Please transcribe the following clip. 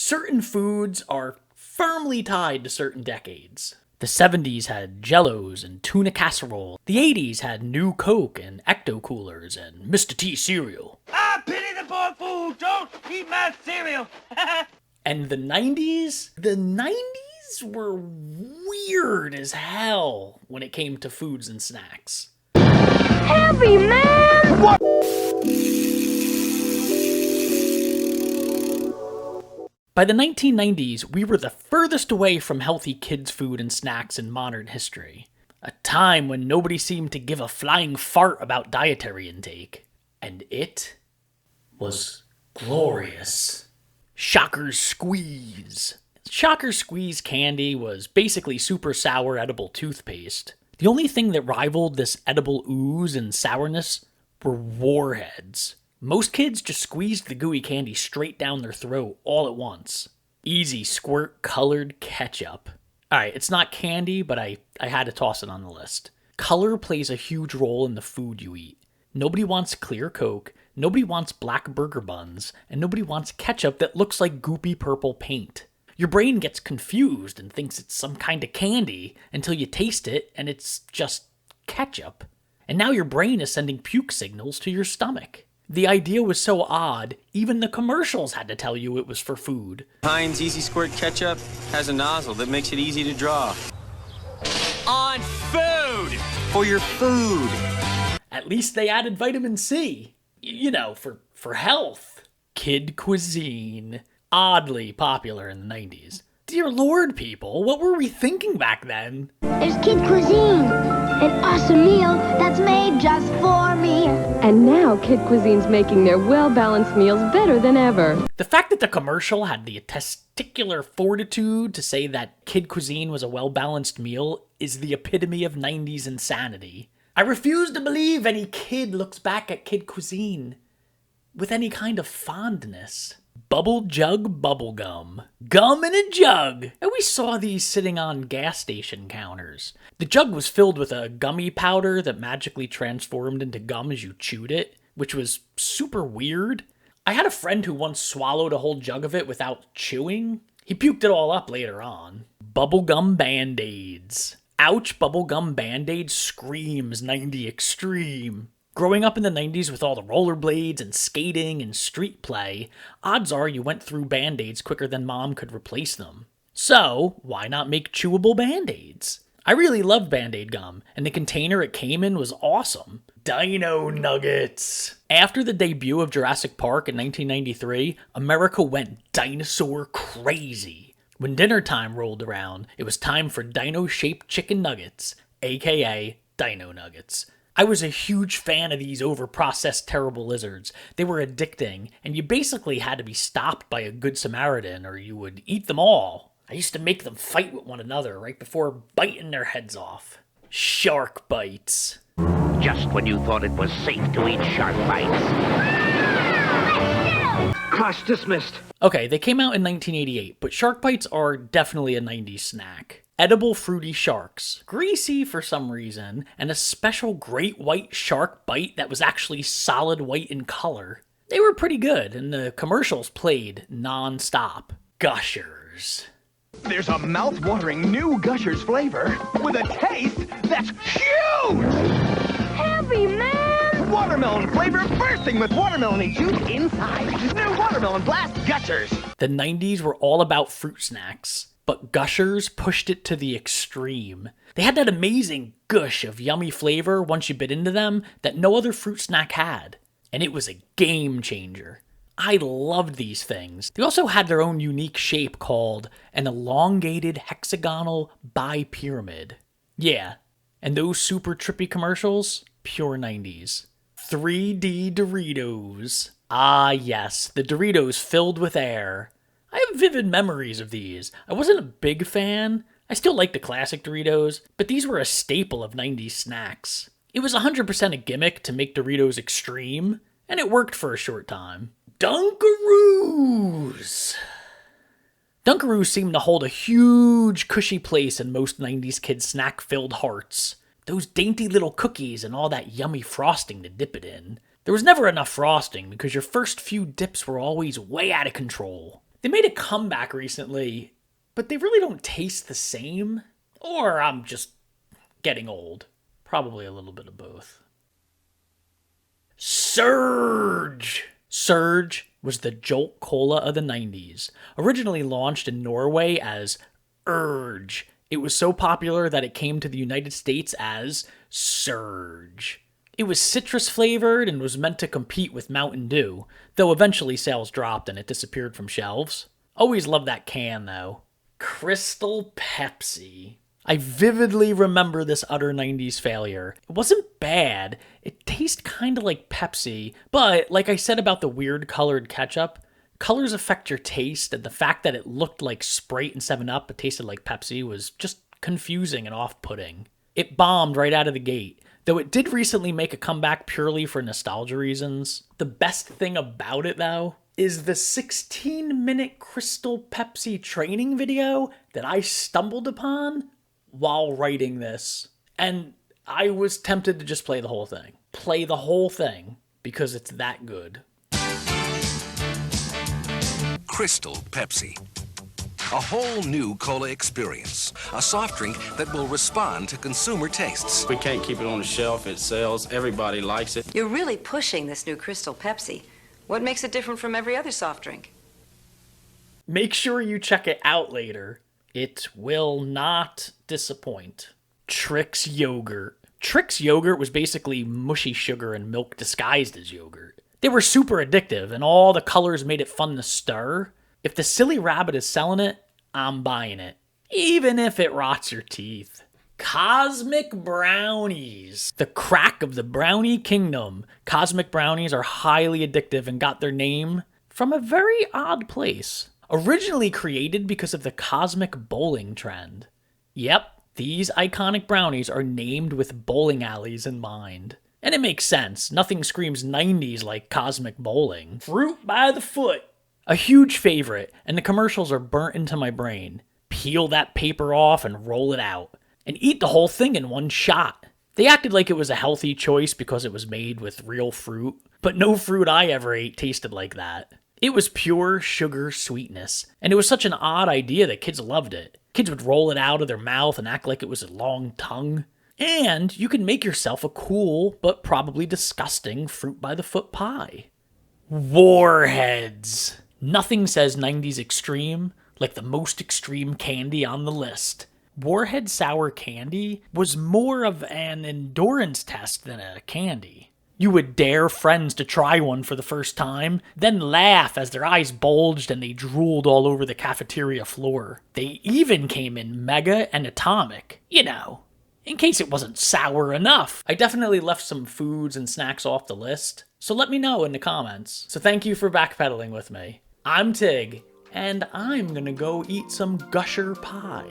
Certain foods are firmly tied to certain decades. The 70s had Jellos and tuna casserole. The 80s had New Coke and Ecto Coolers and Mr. T cereal. I pity the poor fool! Don't eat my cereal! And the 90s? The 90s were weird as hell when it came to foods and snacks. Heavy, man! What? By the 1990s, we were the furthest away from healthy kids' food and snacks in modern history. A time when nobody seemed to give a flying fart about dietary intake. And it was glorious. Shockers Squeeze. Shockers Squeeze candy was basically super sour edible toothpaste. The only thing that rivaled this edible ooze and sourness were warheads. Most kids just squeezed the gooey candy straight down their throat all at once. Easy squirt colored ketchup. Alright, it's not candy, but I had to toss it on the list. Color plays a huge role in the food you eat. Nobody wants clear Coke, nobody wants black burger buns, and nobody wants ketchup that looks like goopy purple paint. Your brain gets confused and thinks it's some kind of candy until you taste it and it's just ketchup. And now your brain is sending puke signals to your stomach. The idea was so odd, even the commercials had to tell you it was for food. Heinz Easy Squirt Ketchup has a nozzle that makes it easy to draw. On food! For your food! At least they added vitamin C. You know, for health. Kid Cuisine. Oddly popular in the 90s. Dear Lord, people, what were we thinking back then? There's Kid Cuisine, an awesome meal that's made just for me. And now Kid Cuisine's making their well-balanced meals better than ever. The fact that the commercial had the testicular fortitude to say that Kid Cuisine was a well-balanced meal is the epitome of 90s insanity. I refuse to believe any kid looks back at Kid Cuisine with any kind of fondness. Bubble jug bubblegum. Gum in a jug! And we saw these sitting on gas station counters. The jug was filled with a gummy powder that magically transformed into gum as you chewed it, which was super weird. I had a friend who once swallowed a whole jug of it without chewing. He puked it all up later on. Bubblegum Band-Aids. Ouch, bubblegum Band-Aid screams 90 extreme. Growing up in the 90s with all the rollerblades and skating and street play, odds are you went through Band-Aids quicker than mom could replace them. So, why not make chewable Band-Aids? I really loved Band-Aid gum, and the container it came in was awesome. Dino Nuggets! After the debut of Jurassic Park in 1993, America went dinosaur crazy. When dinner time rolled around, it was time for dino-shaped chicken nuggets, aka Dino Nuggets. I was a huge fan of these over-processed terrible lizards. They were addicting, and you basically had to be stopped by a good Samaritan or you would eat them all. I used to make them fight with one another right before biting their heads off. Shark bites. Just when you thought it was safe to eat shark bites. Class dismissed. Okay, they came out in 1988, but shark bites are definitely a 90s snack. Edible fruity sharks, greasy for some reason, and a special great white shark bite that was actually solid white in color. They were pretty good, and the commercials played non-stop. Gushers. There's a mouth-watering new Gushers flavor with a taste that's huge! Heavy, man! Watermelon flavor bursting with watermelon juice inside. New Watermelon Blast Gushers. The 90s were all about fruit snacks. But Gushers pushed it to the extreme. They had that amazing gush of yummy flavor once you bit into them that no other fruit snack had. And it was a game changer. I loved these things. They also had their own unique shape called an elongated hexagonal bipyramid. Yeah, and those super trippy commercials? Pure 90s. 3D Doritos. Ah yes, the Doritos filled with air. I have vivid memories of these. I wasn't a big fan. I still like the classic Doritos, but these were a staple of 90s snacks. It was 100% a gimmick to make Doritos extreme, and it worked for a short time. Dunkaroos! Dunkaroos seem to hold a huge, cushy place in most 90s kids' snack-filled hearts. Those dainty little cookies and all that yummy frosting to dip it in. There was never enough frosting because your first few dips were always way out of control. They made a comeback recently, but they really don't taste the same. Or I'm just getting old. Probably a little bit of both. Surge! Surge was the Jolt Cola of the 90s. Originally launched in Norway as Urge, it was so popular that it came to the United States as Surge. It was citrus flavored and was meant to compete with Mountain Dew, though eventually sales dropped and it disappeared from shelves. Always loved that can, though. Crystal Pepsi. I vividly remember this utter 90s failure. It wasn't bad. It tastes kind of like Pepsi, but like I said about the weird colored ketchup, colors affect your taste, and the fact that it looked like Sprite and 7-Up but tasted like Pepsi was just confusing and off-putting. It bombed right out of the gate, though it did recently make a comeback purely for nostalgia reasons. The best thing about it, though, is the 16-minute Crystal Pepsi training video that I stumbled upon while writing this. And I was tempted to just play the whole thing. Play the whole thing, because it's that good. Crystal Pepsi. A whole new cola experience. A soft drink that will respond to consumer tastes. We can't keep it on the shelf. It sells. Everybody likes it. You're really pushing this new Crystal Pepsi. What makes it different from every other soft drink? Make sure you check it out later. It will not disappoint. Trix Yogurt. Trix Yogurt was basically mushy sugar and milk disguised as yogurt. They were super addictive, and all the colors made it fun to stir. If the silly rabbit is selling it, I'm buying it. Even if it rots your teeth. Cosmic Brownies. The crack of the brownie kingdom. Cosmic Brownies are highly addictive and got their name from a very odd place. Originally created because of the cosmic bowling trend. Yep, these iconic brownies are named with bowling alleys in mind. And it makes sense. Nothing screams 90s like cosmic bowling. Fruit by the foot. A huge favorite, and the commercials are burnt into my brain. Peel that paper off and roll it out. And eat the whole thing in one shot. They acted like it was a healthy choice because it was made with real fruit, but no fruit I ever ate tasted like that. It was pure sugar sweetness, and it was such an odd idea that kids loved it. Kids would roll it out of their mouth and act like it was a long tongue. And you can make yourself a cool, but probably disgusting fruit by the foot pie. Warheads. Nothing says 90s extreme like the most extreme candy on the list. Warhead sour candy was more of an endurance test than a candy. You would dare friends to try one for the first time, then laugh as their eyes bulged and they drooled all over the cafeteria floor. They even came in mega and atomic, you know, in case it wasn't sour enough. I definitely left some foods and snacks off the list, so let me know in the comments. So thank you for backpedaling with me. I'm Tig, and I'm gonna go eat some Gusher pie.